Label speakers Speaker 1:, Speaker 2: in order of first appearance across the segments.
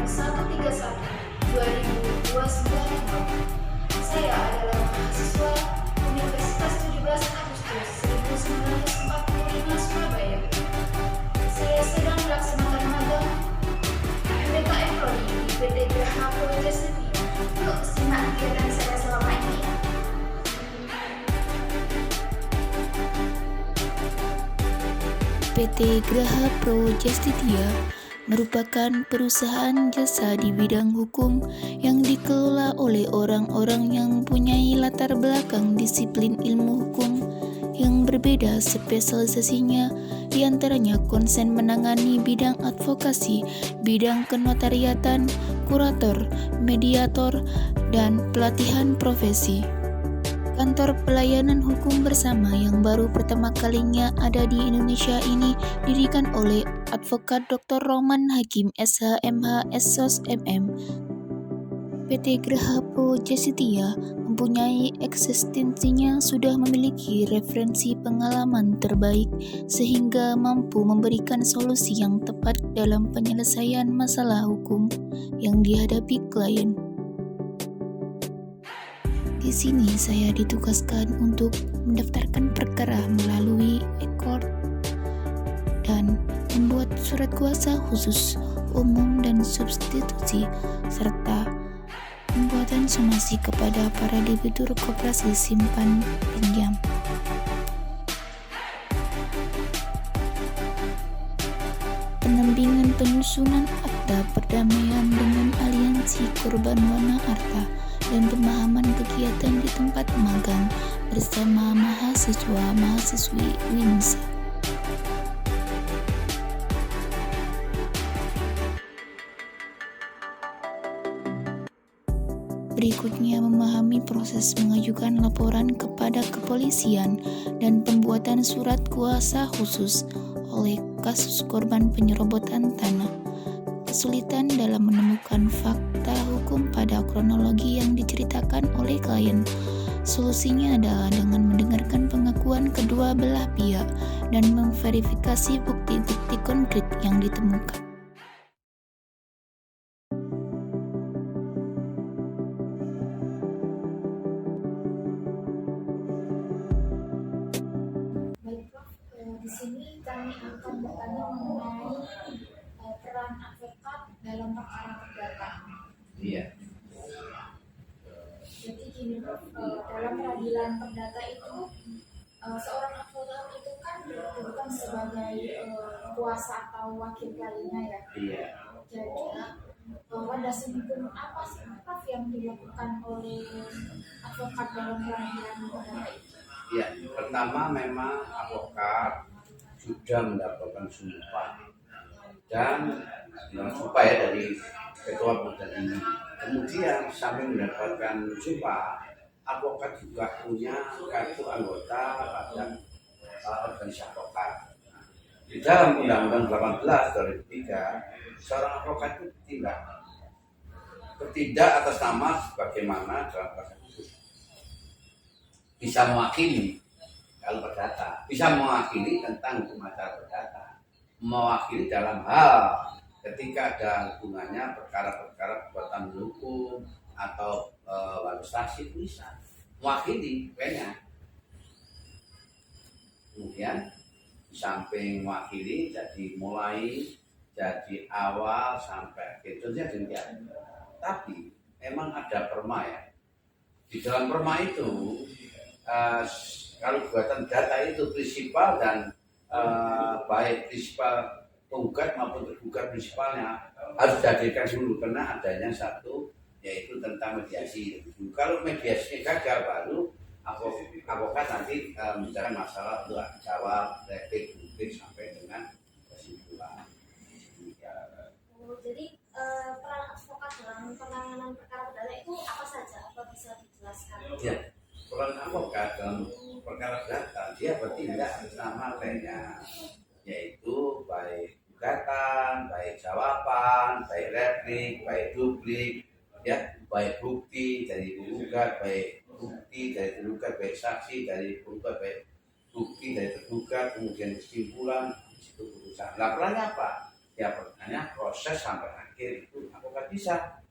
Speaker 1: 131 2029. Saya adalah mahasiswa Universitas 17 Agustus 1945 Surabaya. Saya sedang melaksanakan magang MBKM Prodi di PT Graha Project Setia. Yuk simak kegiatan saya selama ini.
Speaker 2: PT Graha Pro Justitia merupakan perusahaan jasa di bidang hukum yang dikelola oleh orang-orang yang mempunyai latar belakang disiplin ilmu hukum yang berbeda. Spesialisasinya diantaranya konsen menangani bidang advokasi, bidang kenotariatan, kurator, mediator, dan pelatihan profesi. Kantor pelayanan hukum bersama yang baru pertama kalinya ada di Indonesia ini didirikan oleh Advokat Dr. Roman Hakim SH.MH SSOS MM. PT Graha Pro Justitia mempunyai eksistensinya sudah memiliki referensi pengalaman terbaik sehingga mampu memberikan solusi yang tepat dalam penyelesaian masalah hukum yang dihadapi klien. Di sini saya ditugaskan untuk mendaftarkan perkara melalui e-court dan membuat surat kuasa khusus, umum dan substitusi, serta pembuatan somasi kepada para debitur koperasi simpan pinjam. Pendampingan penyusunan akta perdamaian dengan aliansi korban wana arta dan pemahaman kegiatan di tempat magang bersama mahasiswa-mahasiswi WINSA. Berikutnya memahami proses mengajukan laporan kepada kepolisian dan pembuatan surat kuasa khusus oleh kasus korban penyerobotan tanah. Kesulitan dalam menemukan fakta hukum pada kronologi yang diceritakan oleh klien. Solusinya adalah dengan mendengarkan pengakuan kedua belah pihak dan memverifikasi bukti-bukti konkret yang ditemukan.
Speaker 1: Baik Prof, di sini kami akan bertanya mengenai peran advokat dalam perkara perdata.
Speaker 3: Iya.
Speaker 1: Jadi gini Prof, dalam peradilan perdata itu seorang advokat itu kan bukan sebagai kuasa atau wakil kliennya ya.
Speaker 3: Iya.
Speaker 1: Jadi pada hukum apa sih Prof yang dilakukan oleh advokat dalam peradilan perdata itu?
Speaker 3: Iya. Pertama memang advokat sudah mendapatkan sumpah dan sumpah ya dari ketua pengadilan ini. Kemudian sampai mendapatkan sumpah, advokat juga punya kartu anggota pada organisasi advokat. Di dalam Undang-Undang 18 2003, seorang advokat itu bertindak atas nama sebagaimana dalam bahasa khusus. Bisa mewakili kalau perdata, bisa mewakili tentang hukum acara perdata, mewakili dalam hal ketika ada hubungannya perkara-perkara perbuatan hukum atau administrasi bisa mewakili banyak. Kemudian di samping mewakili jadi awal sampai akhirnya demikian. Tapi memang ada perma ya. Di dalam perma itu kalau gugatan data itu prinsipal dan baik prinsipal penggugat maupun tergugat prinsipalnya harus dihadirkan dulu karena adanya satu yaitu tentang mediasi. Kalau mediasinya gagal baru advokat nanti bicara masalah untuk jawab, replik, mungkin sampai dengan kesimpulan.
Speaker 1: Jadi peran advokat dalam penanganan perkara perdata itu apa saja? Apa bisa dijelaskan?
Speaker 3: Ya, peran advokat dalam perkara perdata dia bertindak sama lainnya, yaitu baik gugatan, baik jawaban, baik replik, baik duplik, ya, baik bukti dari penggugat, baik bukti dari tergugat, baik saksi dari penggugat, baik bukti dari tergugat, kemudian kesimpulan itu putusan. Lah perannya apa? ya pertanyaan proses sampai akhir itu avokat bisa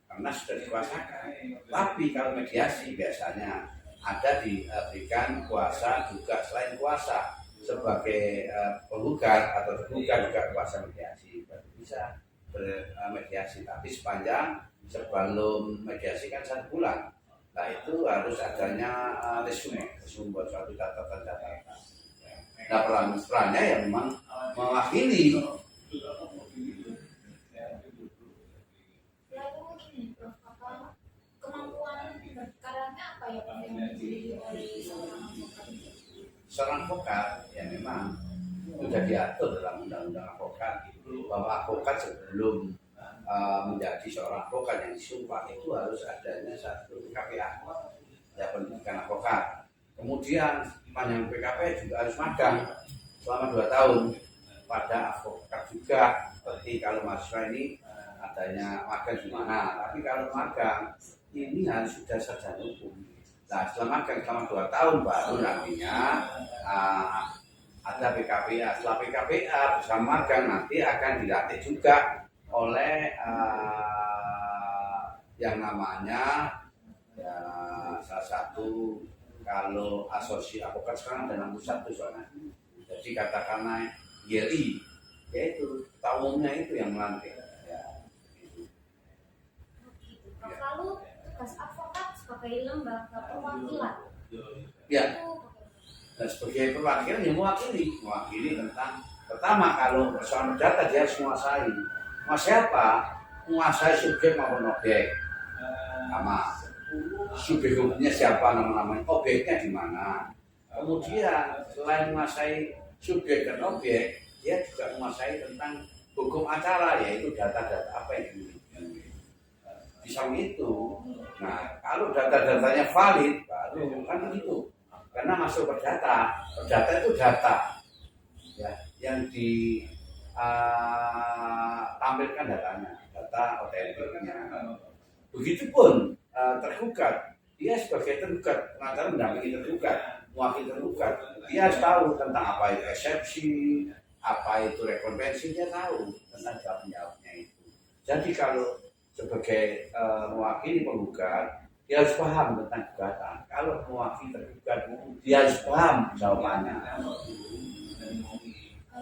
Speaker 3: karena sudah dikuasakan. Tapi kalau mediasi biasanya ada diberikan kuasa juga selain kuasa sebagai penggugat atau tergugat juga kuasa mediasi baru bisa bermediasi. Tapi sepanjang sebelum mediasi kan 1 bulan. Nah itu harus adanya resume buat suatu catatan. Nah perannya ya memang mewakili.
Speaker 1: Lalu ini Prof, apa kemampuan berkaranya apa ya Prof yang dimiliki oleh seorang avokat?
Speaker 3: Seorang avokat ya memang sudah diatur dalam undang-undang avokat bahwa avokat sebelum menjadi seorang avokat yang disumpah itu harus adanya satu PKPA, ya pendidikan avokat. Kemudian panjang PKPA juga harus magang selama 2 tahun pada avokat juga. Seperti kalau mahasiswa ini adanya magang di mana, tapi kalau magang ini harus sudah sarjana hukum. Nah setelah magang selama 2 tahun baru nantinya ada PKPA. Setelah PKPA bersama magang nanti akan dilatih juga oleh yang namanya ya, salah satu kalau asosiasi avokat sekarang ada 61 soalnya. Jadi katakanlah YLI, yaitu tahunnya itu yang melantik. Ya,
Speaker 1: Gitu. Prof, lalu tugas avokat sebagai lembaga perwakilan
Speaker 3: ya.
Speaker 1: itu
Speaker 3: Nah, sebagai perwakilan yang mewakili tentang pertama kalau persoalan data dia harus menguasai apa? Menguasai subjek maupun objek. Sama subjek hukumnya siapa, nama-namanya, objeknya di mana. Kemudian selain menguasai subjek dan objek, dia juga menguasai tentang hukum acara, yaitu data-data apa yang dimiliki. Di samping itu, nah kalau data-datanya valid, baru kan begitu. Karena masuk perdata itu data ya, yang ditampilkan datanya, data otentiknya. Begitupun tergugat, dia sebagai tergugat, pengacara mendampingi tergugat, mewakili tergugat, dia harus tahu tentang apa itu eksepsi, apa itu rekonvensi, dia tahu tentang jawab-jawabnya itu. Jadi kalau sebagai mewakili penggugat, dia harus paham tentang gugatan. Kalau mewakili tergugat, dia harus paham jawabannya.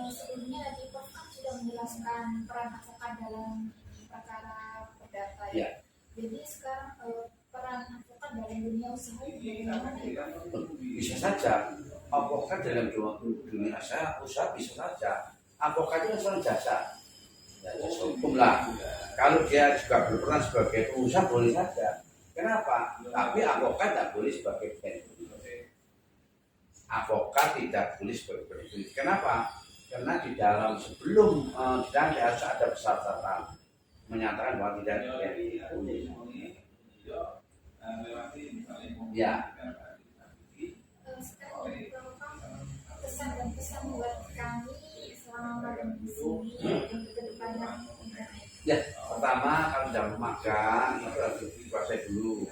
Speaker 1: sebelumnya tadi Prof kan sudah menjelaskan peran avokat dalam perkara perdata ya.
Speaker 3: Ya.
Speaker 1: Jadi sekarang peran avokat dalam dunia usaha itu bagaimana ya?
Speaker 3: Bisa saja avokat dalam dunia usaha bisa saja. Avokat itu soal jasa, ya, jasa hukum lah. Kalau dia juga berperan sebagai pengusaha boleh saja. Kenapa? Tapi avokat tidak boleh sebagai pengusaha. Avokat tidak boleh sebagai pengusaha. Kenapa? Karena di dalam sebelum harus ada persyaratan menyatakan bahwa tidak boleh. Ya.
Speaker 1: Sekarang pesan dan pesan buat kami selama magang di sini untuk kedepannya.
Speaker 3: Ya, pertama kalau dalam magang itu harus dikuasai dulu.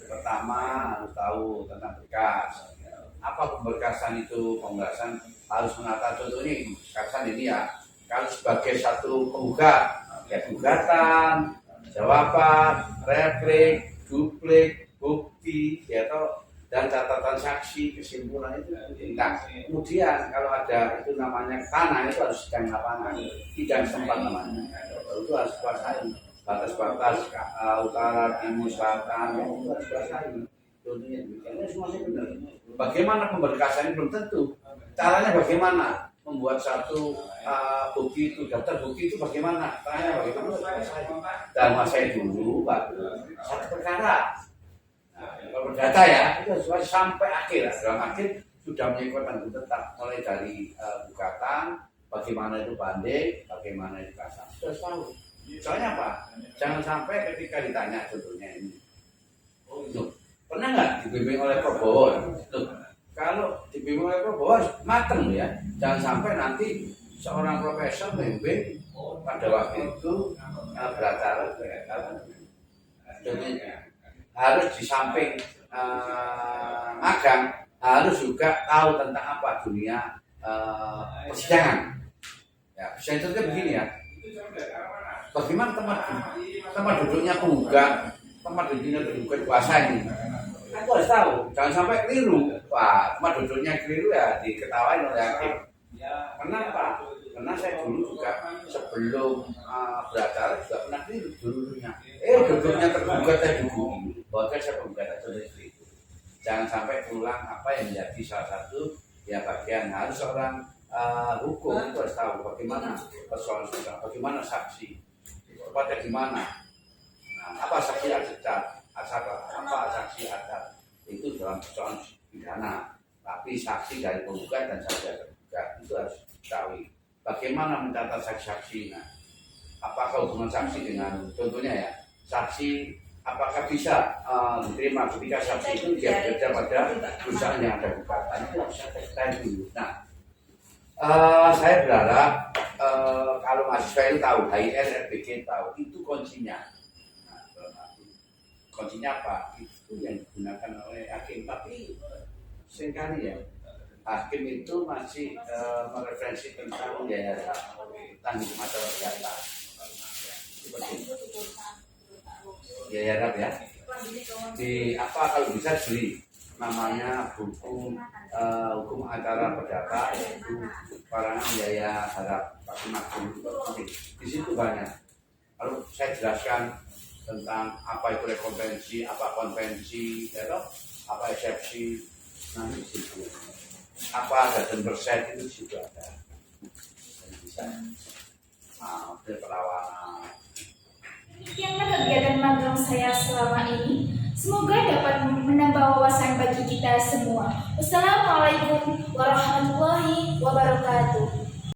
Speaker 3: Pertama harus tahu tentang berkas. Apa pemberkasan itu? Pemberkasan harus menata contohnya pemberkasan ini ya. Kalau sebagai satu penggugat, ya gugatan, jawaban, replik, duplik, bukti, ya toh, dan catatan saksi, kesimpulan itu. Nah, kemudian kalau ada itu namanya tanah itu harus sidang lapangan, sidang tempat namanya. Itu harus kuasai batas-batas utara, timur, selatan, itu harus kuasai. Contohnya demikian, semuanya benar. Bagaimana pemberkasan ini belum tentu. Caranya bagaimana? Membuat satu bukti itu, daftar bukti itu bagaimana? Caranya bagaimana? Dan masai dulu, baru satu perkara. Nah, kalau berdata ya, itu harus sampai akhir. Dalam akhir sudah menyebutkan tetap mulai dari gugatan, bagaimana itu banding, bagaimana itu kasasi. Sudah tahu. Soalnya apa? Jangan sampai ketika ditanya contohnya ini. Loh, pernah nggak dibimbing oleh Prabowo? Loh, kalau dibimbing oleh Prabowo harus mateng ya. Jangan sampai nanti seorang profesor membimbing pada waktu itu beracara harus di samping magang harus juga tahu tentang apa dunia persidangan. Ya, bisa itu kan begini ya. Bagaimana tempat duduknya penggugat, tempat duduknya tergugat kuasa ini? Aku harus tahu, jangan sampai keliru. Wah, tempat duduknya keliru ya diketawain oleh hakim. Kenapa? Karena saya dulu juga sebelum beracara juga pernah keliru dulunya. Duduknya tergugat saya duduk. Bahkan saya penggugat aja dari itu. Jangan sampai pulang apa yang menjadi salah satu ya bagian harus seorang hukum itu harus tahu bagaimana persoalan, bagaimana saksi, tepatnya di mana. Nah, apa saksi adat, apa saksi adat itu dalam persoalan pidana. Tapi saksi dari penggugat dan saksi dari tergugat itu harus diketahui. Bagaimana mencatat saksi-saksi? Nah, apakah hubungan saksi dengan contohnya ya saksi apakah bisa diterima ketika saksi itu dia bekerja pada perusahaan yang ada gugatan itu harus saya dulu. Nah, saya berharap kalau mahasiswa itu tahu, HIR, RBG tahu itu kuncinya. Nah, kuncinya apa? Itu yang digunakan oleh hakim. Tapi seringkali ya hakim itu masih mereferensi tentang ya tanggung masalah data. Ya Rab ya. Di apa kalau bisa beli namanya buku hukum acara perdata yaitu karangan Yaya Harap Pak Magung. Di situ banyak. Lalu saya jelaskan tentang apa itu rekonvensi, apa konvensi, ya toh, apa eksepsi, nanti situ. Apa ada dan persen itu juga ada. Dan bisa perlawanan.
Speaker 1: Demikianlah kegiatan magang saya selama ini. Semoga dapat menambah wawasan bagi kita semua. Wassalamualaikum warahmatullahi wabarakatuh.